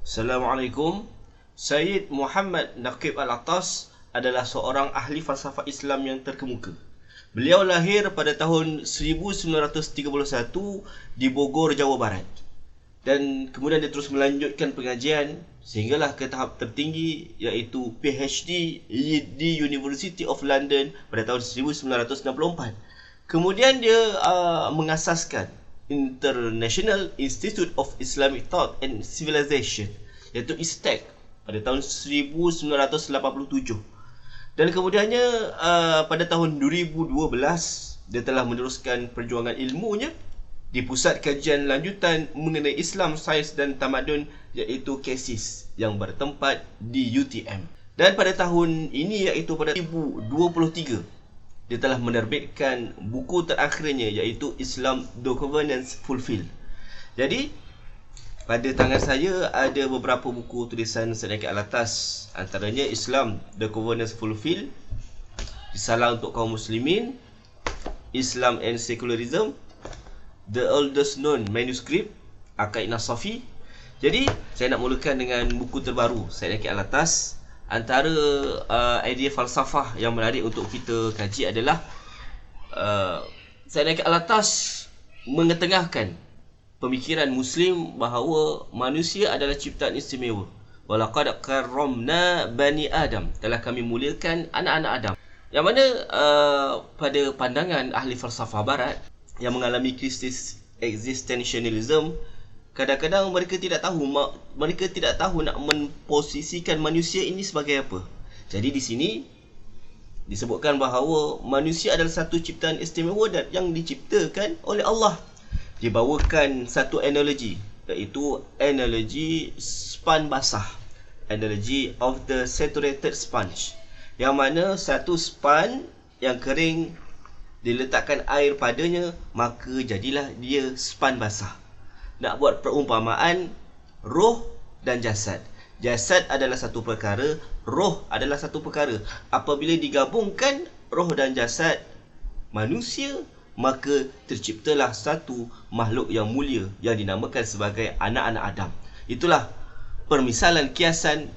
Assalamualaikum. Syed Muhammad Naqib Al-Attas adalah seorang ahli falsafah Islam yang terkemuka. Beliau lahir pada tahun 1931 di Bogor, Jawa Barat. Dan kemudian dia terus melanjutkan pengajian sehinggalah ke tahap tertinggi, iaitu PhD di University of London pada tahun 1964. Kemudian dia mengasaskan International Institute of Islamic Thought and Civilization, iaitu ISTEC, pada tahun 1987. Dan kemudiannya pada tahun 2012 dia telah meneruskan perjuangan ilmunya di Pusat Kajian Lanjutan mengenai Islam, Sains dan Tamadun, iaitu KSIS, yang bertempat di UTM. Dan pada tahun ini, iaitu pada 2023, dia telah menerbitkan buku terakhirnya, iaitu Islam The Covenants Fulfilled. Jadi pada tangan saya ada beberapa buku tulisan Syed Naqib Al-Attas, antaranya Islam The Covenants Fulfilled, Risalah untuk kaum muslimin, Islam and Secularism, The Oldest Known Manuscript, Aqaid Nasafi. Jadi saya nak mulakan dengan buku terbaru Syed Naqib Al-Attas. Antara idea falsafah yang menarik untuk kita kaji adalah Syed Naqib Al-Attas mengetengahkan pemikiran Muslim bahawa manusia adalah ciptaan istimewa. Walaqad karramna bani Adam, telah kami muliakan anak-anak Adam. Yang mana pada pandangan ahli falsafah barat yang mengalami krisis existentialism, kadang-kadang mereka tidak tahu nak memposisikan manusia ini sebagai apa. Jadi di sini disebutkan bahawa manusia adalah satu ciptaan istimewa dan yang diciptakan oleh Allah. Dibawakan satu analogi, iaitu analogi span basah, analogy of the saturated sponge, yang mana satu span yang kering diletakkan air padanya, maka jadilah dia span basah. Nak buat perumpamaan roh dan jasad. Jasad adalah satu perkara, roh adalah satu perkara. Apabila digabungkan roh dan jasad manusia, maka terciptalah satu makhluk yang mulia yang dinamakan sebagai anak-anak Adam. Itulah permisalan kiasan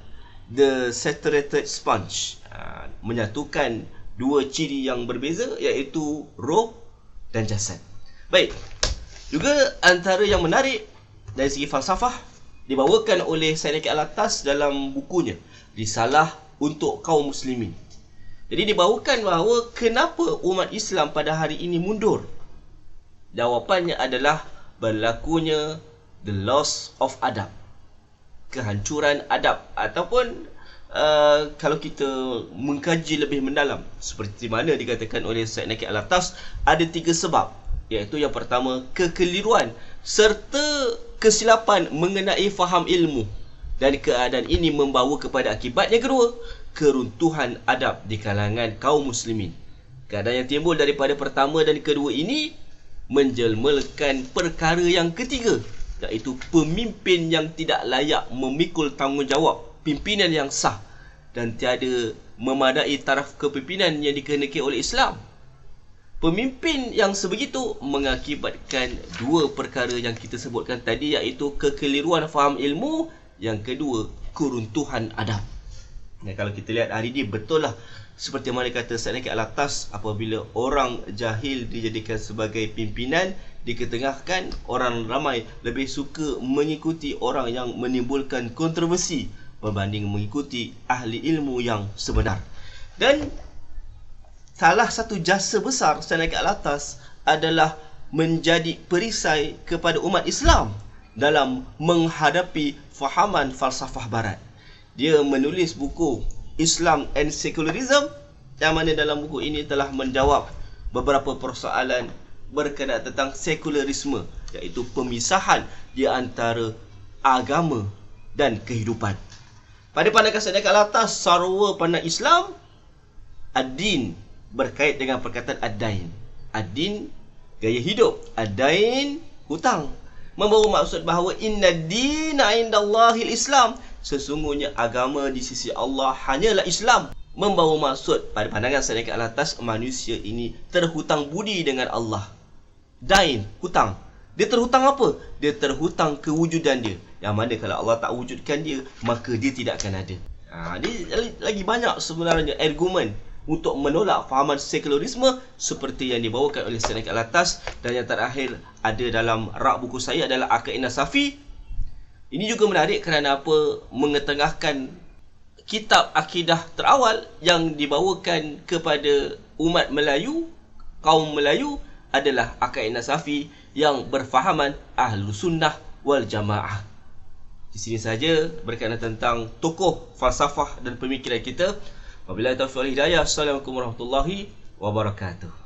the saturated sponge, menyatukan dua ciri yang berbeza, iaitu roh dan jasad. Baik, juga antara yang menarik dari segi falsafah dibawakan oleh Syed Naqib Al-Attas dalam bukunya Risalah untuk kaum muslimin. Jadi dibawakan bahawa kenapa umat Islam pada hari ini mundur. Jawapannya adalah berlakunya the loss of adab, kehancuran adab, ataupun kalau kita mengkaji lebih mendalam, seperti mana dikatakan oleh Syed Naqib Al-Attas, ada 3 sebab, iaitu yang pertama, kekeliruan serta kesilapan mengenai faham ilmu, dan keadaan ini membawa kepada akibat yang kedua, keruntuhan adab di kalangan kaum muslimin. Keadaan yang timbul daripada pertama dan kedua ini menjelmakan perkara yang ketiga, iaitu pemimpin yang tidak layak memikul tanggungjawab pimpinan yang sah dan tiada memadai taraf kepimpinan yang dikehendaki oleh Islam. Pemimpin yang sebegitu mengakibatkan dua perkara yang kita sebutkan tadi, iaitu kekeliruan faham ilmu, yang kedua keruntuhan adab. Dan kalau kita lihat hari ini, betul lah seperti mana kata Syed Naqib Al-Attas, apabila orang jahil dijadikan sebagai pimpinan, diketengahkan, orang ramai lebih suka mengikuti orang yang menimbulkan kontroversi berbanding mengikuti ahli ilmu yang sebenar. Dan salah satu jasa besar Syed Naqib Al-Attas adalah menjadi perisai kepada umat Islam dalam menghadapi fahaman falsafah barat. Dia menulis buku Islam and Secularism, yang mana dalam buku ini telah menjawab beberapa persoalan berkenaan tentang sekularisme, iaitu pemisahan di antara agama dan kehidupan. Pada pandangan Syed Naqib Al-Attas, sarwa pandang Islam, ad-din berkait dengan perkataan ad-dain. Ad-din gaya hidup, ad-dain hutang, membawa maksud bahawa inna dina indallahil Islam, sesungguhnya agama di sisi Allah hanyalah Islam. Membawa maksud pada pandangan Syed Naqib Al-Attas, manusia ini terhutang budi dengan Allah. Dain, hutang. Dia terhutang apa? Dia terhutang kewujudan dia. yang mana kalau Allah tak wujudkan dia, maka dia tidak akan ada. Ni lagi banyak sebenarnya argumen untuk menolak fahaman sekularisme seperti yang dibawakan oleh Sayyid Al-Atas. Dan yang terakhir ada dalam rak buku saya adalah Aqaidah Nasafi. Ini juga menarik kerana apa? Mengetengahkan kitab akidah terawal yang dibawakan kepada umat Melayu, kaum Melayu adalah Aqaidah Nasafi yang berfahaman Ahlus Sunnah wal Jamaah. Di sini saja berkaitan tentang tokoh falsafah dan pemikiran kita. Wabillahi taufiq wal hidayah. Assalamualaikum warahmatullahi wabarakatuh.